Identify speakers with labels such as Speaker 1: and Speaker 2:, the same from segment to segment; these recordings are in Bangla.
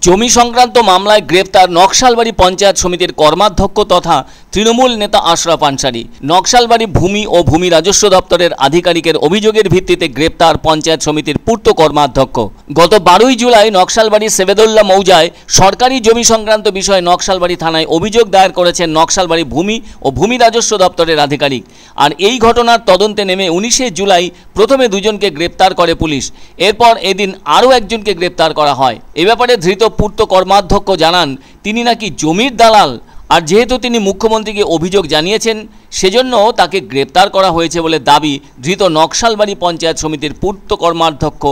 Speaker 1: জমি সংক্রান্ত মামলায় গ্রেপ্তার নকশালবাড়ি পঞ্চায়েত সমিতির কর্মাধ্যক্ষ তথা তৃণমূল নেতা আশরাফ আনসারী। নকশালবাড়ি ভূমি ও ভূমি রাজস্ব দপ্তরের আধিকারিকের অভিযোগের ভিত্তিতে গ্রেপ্তার পঞ্চায়েত সমিতির পূর্ত কর্মাধ্যক্ষ। গত 12ই জুলাই নকশালবাড়ি সেবেদুল্লাহ মৌজায় সরকারি জমি সংক্রান্ত বিষয়ে নকশালবাড়ি থানায় অভিযোগ দায়ের করেছেন নকশালবাড়ি ভূমি ও ভূমি রাজস্ব দপ্তরের আধিকারিক। আর এই ঘটনার তদন্তে নেমে 19শে জুলাই প্রথমে দুজনকে গ্রেপ্তার করে পুলিশ। এরপর এদিন আরও একজনকে গ্রেপ্তার করা হয়। এ ব্যাপারে ধৃত পূর্ত কর্মাধ্যক্ষ জানান তিনি নাকি জমির দালাল, আর যেহেতু তিনি মুখ্যমন্ত্রীকে অভিযোগ জানিয়েছেন সেজন্য তাকে গ্রেপ্তার করা হয়েছে বলে দাবি ধৃত নকশালবাড়ি পঞ্চায়েত সমিতির পূর্ত কর্মাধ্যক্ষ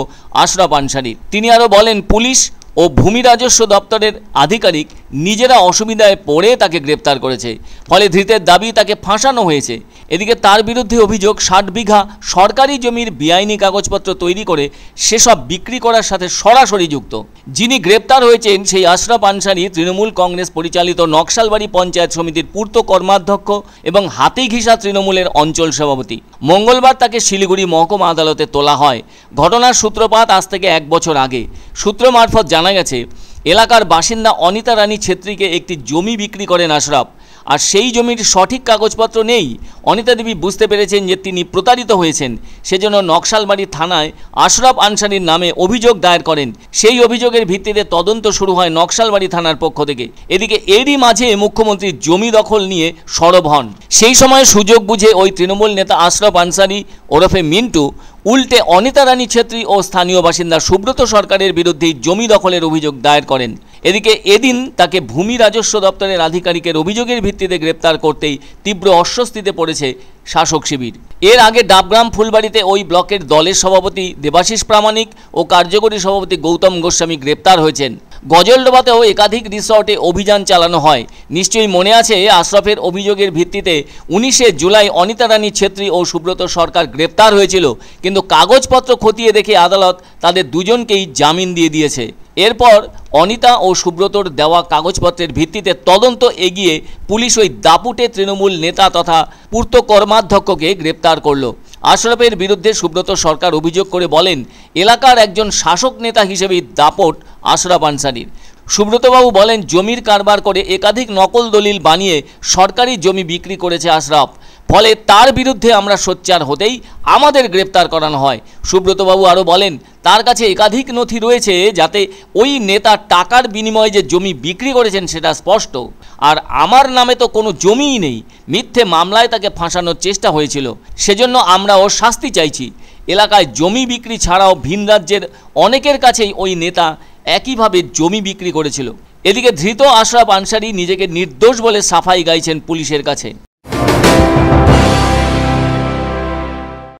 Speaker 1: আশরাফ আনসারীর। তিনি আরও বলেন পুলিশ ও ভূমি রাজস্ব দপ্তরের আধিকারিক নিজেরা অসুবিধায় পড়ে তাকে গ্রেপ্তার করেছে, ফলে ধৃতের দাবি তাকে ফাঁসানো হয়েছে। এদিকে তার বিরুদ্ধে অভিযোগ 60 বিঘা সরকারি জমির বেআইনি কাগজপত্র তৈরি করে সেসব বিক্রি করার সাথে সরাসরি যুক্ত। যিনি গ্রেপ্তার হয়েছেন সেই আশরাফ আনসারী তৃণমূল কংগ্রেস পরিচালিত নকশালবাড়ি পঞ্চায়েত সমিতির পূর্ত কর্মাধ্যক্ষ এবং হাতিঘিসা তৃণমূলের অঞ্চল সভাপতি। মঙ্গলবার তাকে শিলিগুড়ি মহকুমা আদালতে তোলা হয়। ঘটনার সূত্রপাত আজ থেকে 1 বছর আগে। সূত্র মারফত জানা গেছে এলাকার বাসিন্দা অনিতা রানী ছেত্রীকে একটি জমি বিক্রি করেন আশরাফ, আর সেই জমির সঠিক কাগজপত্র নেই। অনিতা দেবী বুঝতে পেরেছেন যে তিনি প্রতারিত হয়েছেন, সেজন্য নকশালবাড়ি থানায় আশরাফ আনসারীর নামে অভিযোগ দায়ের করেন। সেই অভিযোগের ভিত্তিতে তদন্ত শুরু হয় নকশালবাড়ি থানার পক্ষ থেকে। এদিকে এরই মাঝে মুখ্যমন্ত্রী জমি দখল নিয়ে সরব হন। সেই সময় সুযোগ বুঝে ওই তৃণমূল নেতা আশরাফ আনসারী ওরফে মিন্টু উল্টে অনিতা রানী ছেত্রী ও স্থানীয় বাসিন্দা সুব্রত সরকারের বিরুদ্ধে জমি দখলের অভিযোগ দায়ের করেন। এদিকে এদিন তাকে ভূমি রাজস্ব দপ্তরের আধিকারিকের অভিযোগের ভিত্তিতে গ্রেপ্তার করতেই তীব্র অস্বস্তিতে পড়েছে শাসক শিবির। এর আগে ডাবগ্রাম ফুলবাড়িতে ওই ব্লকের দলের সভাপতি দেবাশিস প্রামাণিক ও কার্যকরী সভাপতি গৌতম গোস্বামী গ্রেপ্তার হয়েছেন। গজলডোবাতেও একাধিক রিসর্টে অভিযান চালানো হয়। নিশ্চয়ই মনে আছে আশরাফের অভিযোগের ভিত্তিতে 19শে জুলাই অনিতা রানী ছেত্রী ও সুব্রত সরকার গ্রেপ্তার হয়েছিল, কিন্তু কাগজপত্র খতিয়ে দেখে আদালত তাদের দুজনকেই জামিন দিয়ে দিয়েছে। এরপর অনিতা ও সুব্রতর দেওয়া কাগজপত্রের ভিত্তিতে তদন্ত এগিয়ে পুলিশ ওই দাপুটে তৃণমূল নেতা তথা পূর্ত কর্মাধ্যক্ষকে গ্রেপ্তার করল। আশরাফের বিরুদ্ধে সুব্রত সরকার অভিযোগ করে বলেন এলাকার একজন শাসক নেতা হিসেবেই দাপট আশরাফ আনসারীর। সুব্রতবাবু বলেন জমির কারবার করে একাধিক নকল দলিল বানিয়ে সরকারি জমি বিক্রি করেছে আশরাফ, ফলে তার বিরুদ্ধে আমরা সোচ্চার হতেই আমাদের গ্রেপ্তার করানো হয়। সুব্রতবাবু আরও বলেন তার কাছে একাধিক নথি রয়েছে যাতে ওই নেতা টাকার বিনিময়ে যে জমি বিক্রি করেছেন সেটা স্পষ্ট, আর আমার নামে তো কোনো জমিই নেই। মিথ্যে মামলায় তাকে ফাঁসানোর চেষ্টা হয়েছিল, সেজন্য আমরাও শাস্তি চাইছি। এলাকায় জমি বিক্রি ছাড়াও ভিন রাজ্যের অনেকের কাছেই ওই নেতা একইভাবে জমি বিক্রি করেছিল। এদিকে ধৃত আশরাফ আনসারী নিজেকে নির্দোষ বলে সাফাই গাইছেন পুলিশের কাছে।